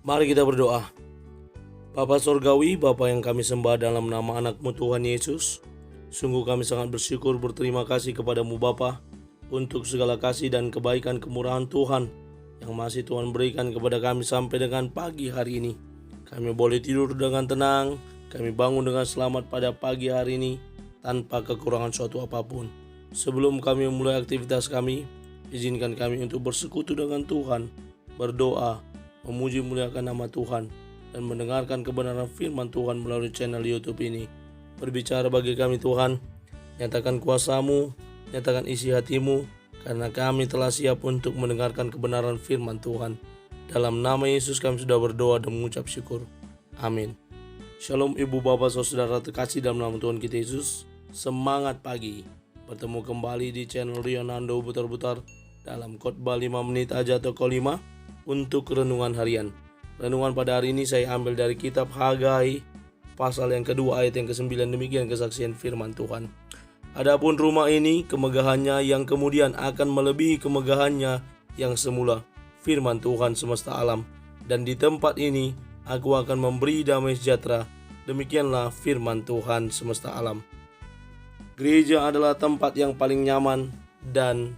Mari kita berdoa. Bapa Sorgawi, Bapa yang kami sembah dalam nama anak-Mu Tuhan Yesus, sungguh kami sangat bersyukur berterima kasih kepadamu Bapa untuk segala kasih dan kebaikan kemurahan Tuhan yang masih Tuhan berikan kepada kami sampai dengan pagi hari ini. Kami boleh tidur dengan tenang, kami bangun dengan selamat pada pagi hari ini tanpa kekurangan suatu apapun. Sebelum kami memulai aktivitas kami, izinkan kami untuk bersekutu dengan Tuhan, berdoa, memuji muliakan nama Tuhan, dan mendengarkan kebenaran firman Tuhan melalui channel YouTube ini. Berbicara bagi kami Tuhan, nyatakan kuasa-Mu, nyatakan isi hati-Mu, karena kami telah siap untuk mendengarkan kebenaran firman Tuhan. Dalam nama Yesus kami sudah berdoa dan mengucap syukur. Amin. Shalom ibu bapak saudara terkasih dalam nama Tuhan kita Yesus. Semangat pagi. Bertemu kembali di channel Rionando Butar-Butar dalam khotbah 5 menit aja atau 5 untuk renungan harian. Renungan pada hari ini saya ambil dari kitab Hagai pasal yang kedua ayat yang ke-9. Demikian kesaksian firman Tuhan. Adapun rumah ini kemegahannya yang kemudian akan melebihi kemegahannya yang semula, firman Tuhan semesta alam. Dan di tempat ini aku akan memberi damai sejahtera. Demikianlah firman Tuhan semesta alam. Gereja adalah tempat yang paling nyaman dan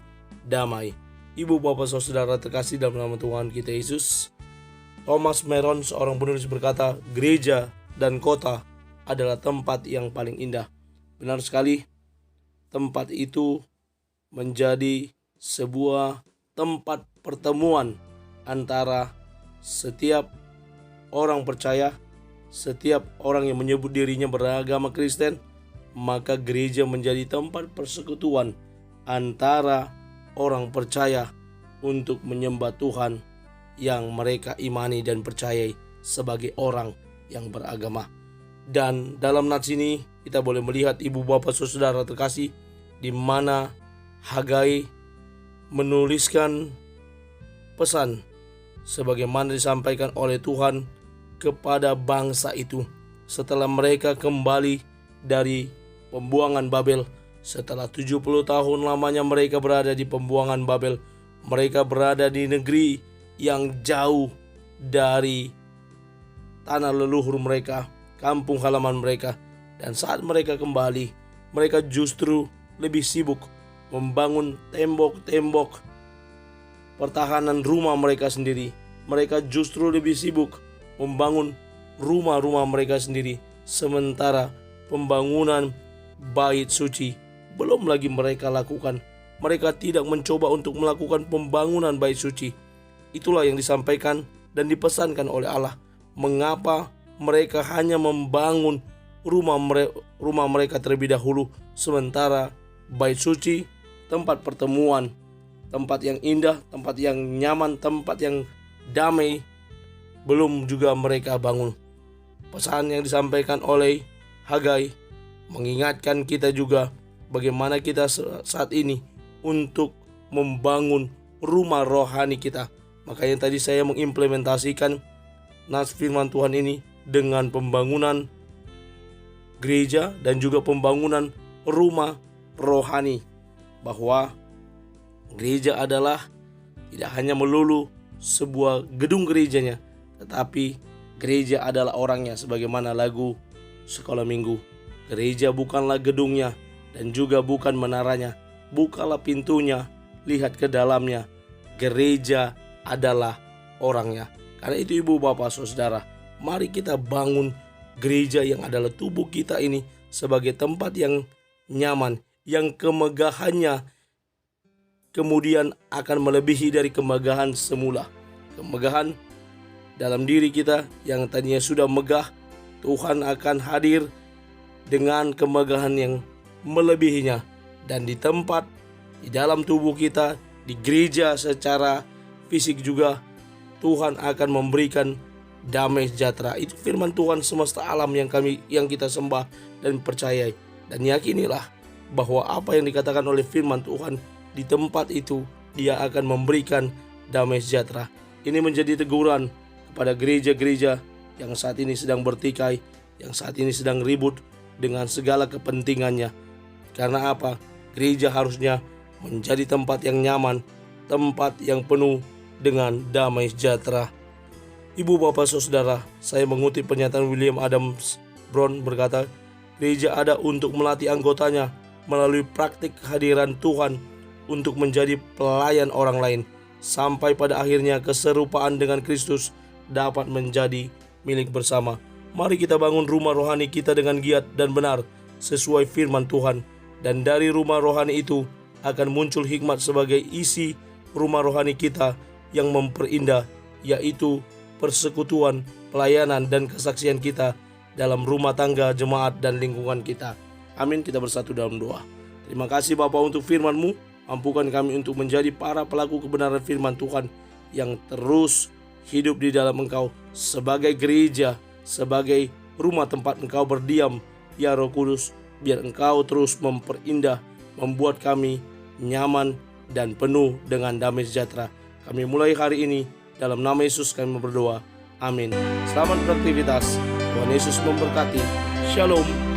damai. Ibu bapak saudara terkasih dalam nama Tuhan kita Yesus, Thomas Merton seorang penulis berkata, gereja dan kota adalah tempat yang paling indah. Benar sekali, tempat itu menjadi sebuah tempat pertemuan antara setiap orang percaya, setiap orang yang menyebut dirinya beragama Kristen. Maka gereja menjadi tempat persekutuan antara orang percaya untuk menyembah Tuhan yang mereka imani dan percayai sebagai orang yang beragama. Dan dalam nats ini kita boleh melihat ibu bapak saudara terkasih di mana Hagai menuliskan pesan sebagaimana disampaikan oleh Tuhan kepada bangsa itu setelah mereka kembali dari pembuangan Babel. Setelah 70 tahun lamanya mereka berada di pembuangan Babel, mereka berada di negeri yang jauh dari tanah leluhur mereka, kampung halaman mereka. Dan saat mereka kembali, mereka justru lebih sibuk membangun tembok-tembok pertahanan rumah mereka sendiri. Mereka justru lebih sibuk membangun rumah-rumah mereka sendiri, sementara pembangunan bait suci belum lagi mereka lakukan. Mereka tidak mencoba untuk melakukan pembangunan bait suci. Itulah yang disampaikan dan dipesankan oleh Allah. Mengapa mereka hanya membangun rumah mereka terlebih dahulu, sementara bait suci, tempat pertemuan, tempat yang indah, tempat yang nyaman, tempat yang damai, belum juga mereka bangun. Pesan yang disampaikan oleh Hagai mengingatkan kita juga bagaimana kita saat ini untuk membangun rumah rohani kita. Makanya tadi saya mengimplementasikan nats firman Tuhan ini dengan pembangunan gereja dan juga pembangunan rumah rohani. Bahwa gereja adalah tidak hanya melulu sebuah gedung gerejanya, tetapi gereja adalah orangnya, sebagaimana lagu sekolah minggu. Gereja bukanlah gedungnya dan juga bukan menaranya. Bukalah pintunya, lihat ke dalamnya. Gereja adalah orangnya. Karena itu ibu bapak saudara, mari kita bangun gereja yang adalah tubuh kita ini sebagai tempat yang nyaman, yang kemegahannya kemudian akan melebihi dari kemegahan semula. Kemegahan dalam diri kita yang tadinya sudah megah, Tuhan akan hadir dengan kemegahan yang melebihinya. Dan di tempat, di dalam tubuh kita, di gereja secara fisik juga, Tuhan akan memberikan damai sejahtera. Itu firman Tuhan semesta alam yang kita sembah dan percayai. Dan yakinilah bahwa apa yang dikatakan oleh firman Tuhan, di tempat itu Dia akan memberikan damai sejahtera. Ini menjadi teguran kepada gereja-gereja yang saat ini sedang bertikai, yang saat ini sedang ribut dengan segala kepentingannya. Karena apa? Gereja harusnya menjadi tempat yang nyaman, tempat yang penuh dengan damai sejahtera. Ibu, bapak, saudara, saya mengutip pernyataan William Adams Brown berkata, gereja ada untuk melatih anggotanya melalui praktik kehadiran Tuhan untuk menjadi pelayan orang lain, sampai pada akhirnya keserupaan dengan Kristus dapat menjadi milik bersama. Mari kita bangun rumah rohani kita dengan giat dan benar sesuai firman Tuhan, dan dari rumah rohani itu akan muncul hikmat sebagai isi rumah rohani kita yang memperindah, yaitu persekutuan, pelayanan, dan kesaksian kita dalam rumah tangga, jemaat, dan lingkungan kita. Amin. Kita bersatu dalam doa. Terima kasih Bapa untuk firman-Mu. Mampukan kami untuk menjadi para pelaku kebenaran firman Tuhan yang terus hidup di dalam Engkau sebagai gereja, sebagai rumah tempat Engkau berdiam. Ya Roh Kudus, biar Engkau terus memperindah, membuat kami nyaman dan penuh dengan damai sejahtera. Kami mulai hari ini, dalam nama Yesus kami berdoa. Amin. Selamat beraktivitas. Tuhan Yesus memberkati. Shalom.